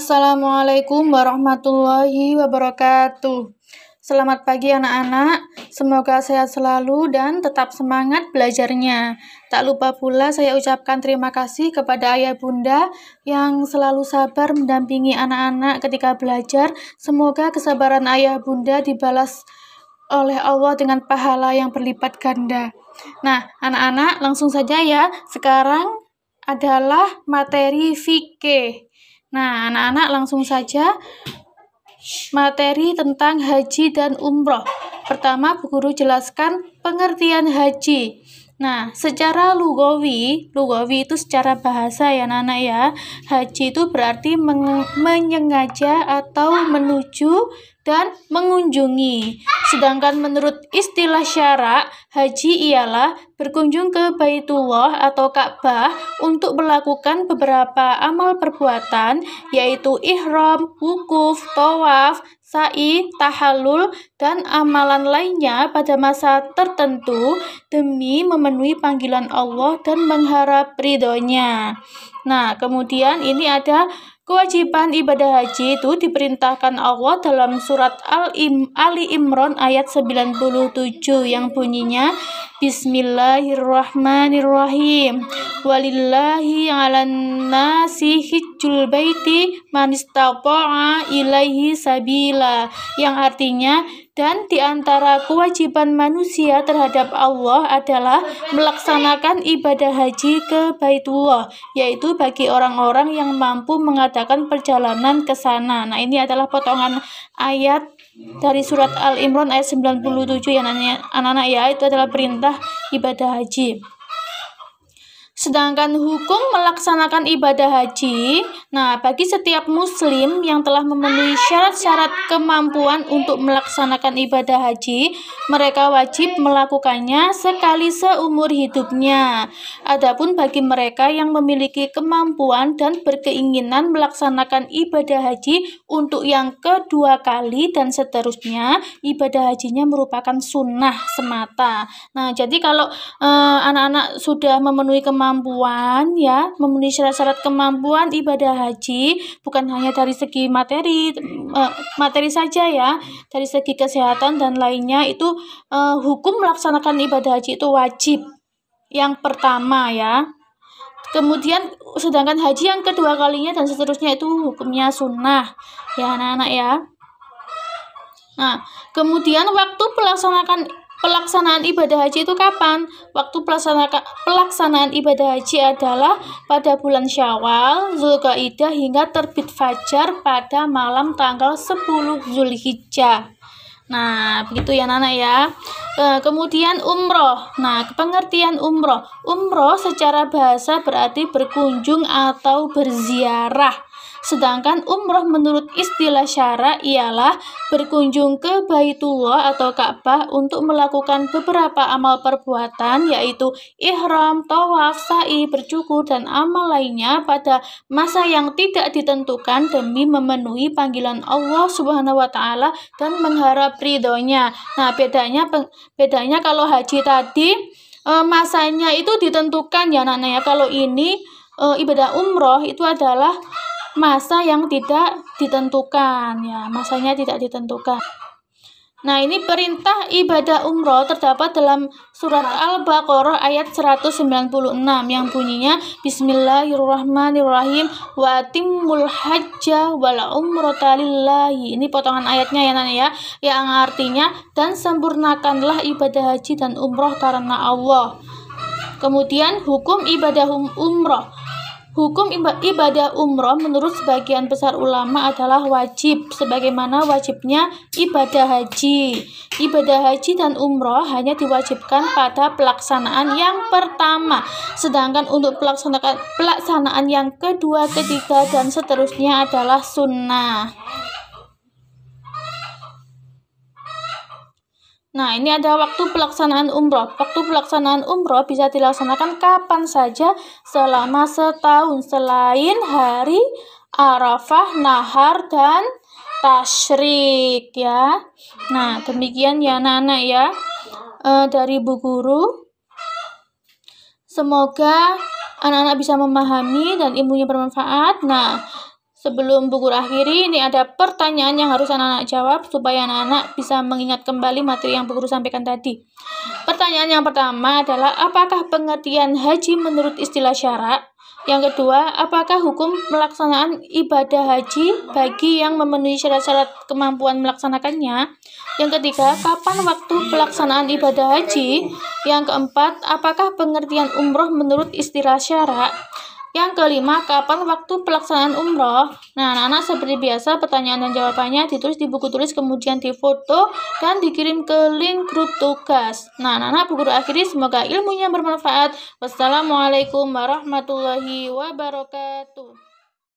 Assalamualaikum warahmatullahi wabarakatuh. Selamat pagi anak-anak, semoga sehat selalu dan tetap semangat belajarnya. Tak lupa pula saya ucapkan terima kasih kepada ayah bunda yang selalu sabar mendampingi anak-anak ketika belajar. Semoga kesabaran ayah bunda dibalas oleh Allah dengan pahala yang berlipat ganda. Nah, anak-anak langsung saja ya. Sekarang adalah materi fikih. Nah, anak-anak langsung saja materi tentang haji dan umroh. Pertama, Bu Guru jelaskan pengertian haji. Nah, secara lugawi itu secara bahasa ya anak-anak ya. Haji itu berarti menyengaja atau menuju dan mengunjungi. Sedangkan menurut istilah syara, haji ialah berkunjung ke Baitullah atau Ka'bah untuk melakukan beberapa amal perbuatan, yaitu ihram, wukuf, tawaf, sa'i, tahallul, dan amalan lainnya pada masa tertentu demi memenuhi panggilan Allah dan mengharap ridhonya. Nah, kemudian ini ada kewajiban ibadah haji itu diperintahkan Allah dalam surat Ali Imran ayat 97 yang bunyinya Bismillahirrahmanirrahim. Walillahi 'alan nasi hijjul baiti man istata'a ilaihi sabila, yang artinya dan di antara kewajiban manusia terhadap Allah adalah melaksanakan ibadah haji ke Baitullah, yaitu bagi orang-orang yang mampu mengadakan perjalanan ke sana. Nah, ini adalah potongan ayat dari surat Al-Imran ayat 97 ya anak-anak ya, itu adalah perintah ibadah haji. Sedangkan hukum melaksanakan ibadah haji, nah bagi setiap muslim yang telah memenuhi syarat-syarat kemampuan untuk melaksanakan ibadah haji, mereka wajib melakukannya sekali seumur hidupnya. Adapun bagi mereka yang memiliki kemampuan dan berkeinginan melaksanakan ibadah haji untuk yang kedua kali dan seterusnya, ibadah hajinya merupakan sunnah semata. Nah, jadi kalau anak-anak sudah memenuhi kemampuan ya, memenuhi syarat-syarat kemampuan ibadah haji, bukan hanya dari segi materi saja ya, dari segi kesehatan dan lainnya, itu hukum melaksanakan ibadah haji itu wajib yang pertama ya. Kemudian sedangkan haji yang kedua kalinya dan seterusnya itu hukumnya sunnah ya anak-anak ya. Nah, kemudian waktu pelaksanaan ibadah haji itu kapan? Waktu pelaksanaan ibadah haji adalah pada bulan Syawal, Zulqa'dah hingga terbit fajar pada malam tanggal 10 Zulhijjah. Nah, begitu ya anak-anak ya. Kemudian umroh. Nah, pengertian umroh. Umroh secara bahasa berarti berkunjung atau berziarah. Sedangkan umroh menurut istilah syara ialah berkunjung ke Baitullah atau Ka'bah untuk melakukan beberapa amal perbuatan, yaitu ihram, tawaf, sa'i, bercukur, dan amal lainnya pada masa yang tidak ditentukan demi memenuhi panggilan Allah Subhanahu wa Ta'ala dan mengharap ridhonya. Nah, bedanya kalau haji tadi masanya itu ditentukan ya anak-anak ya. Kalau ini ibadah umroh itu adalah masa yang tidak ditentukan ya, masanya tidak ditentukan. Nah, ini perintah ibadah umroh terdapat dalam surat Al-Baqarah ayat 196 yang bunyinya Bismillahirrahmanirrahim wa atimmul hajja wal umrata lillahi. Ini potongan ayatnya ya anak ya, yang artinya dan sempurnakanlah ibadah haji dan umroh karena Allah. Kemudian hukum ibadah umroh. Hukum ibadah umroh menurut sebagian besar ulama adalah wajib, sebagaimana wajibnya ibadah haji. Ibadah haji dan umroh hanya diwajibkan pada pelaksanaan yang pertama, sedangkan untuk pelaksanaan yang kedua, ketiga, dan seterusnya adalah sunnah. Nah, ini ada waktu pelaksanaan umroh. Waktu pelaksanaan umroh bisa dilaksanakan kapan saja selama setahun selain hari Arafah, Nahar, dan Tasyrik ya. Nah, demikian ya anak-anak ya dari Bu Guru. Semoga anak-anak bisa memahami dan ilmunya bermanfaat. Nah, Sebelum Bu Guru akhiri, ini ada pertanyaan yang harus anak-anak jawab supaya anak-anak bisa mengingat kembali materi yang Bu Guru sampaikan tadi. Pertanyaan yang pertama adalah, apakah pengertian haji menurut istilah syara? Yang kedua, apakah hukum pelaksanaan ibadah haji bagi yang memenuhi syarat-syarat kemampuan melaksanakannya? Yang ketiga, kapan waktu pelaksanaan ibadah haji? Yang keempat, apakah pengertian umroh menurut istilah syara? Yang kelima, kapan waktu pelaksanaan umroh? Nah, anak-anak seperti biasa, pertanyaan dan jawabannya ditulis di buku tulis, kemudian difoto dan dikirim ke link grup tugas. Nah, anak-anak, Bu Guru akhiri, semoga ilmunya bermanfaat. Wassalamualaikum warahmatullahi wabarakatuh.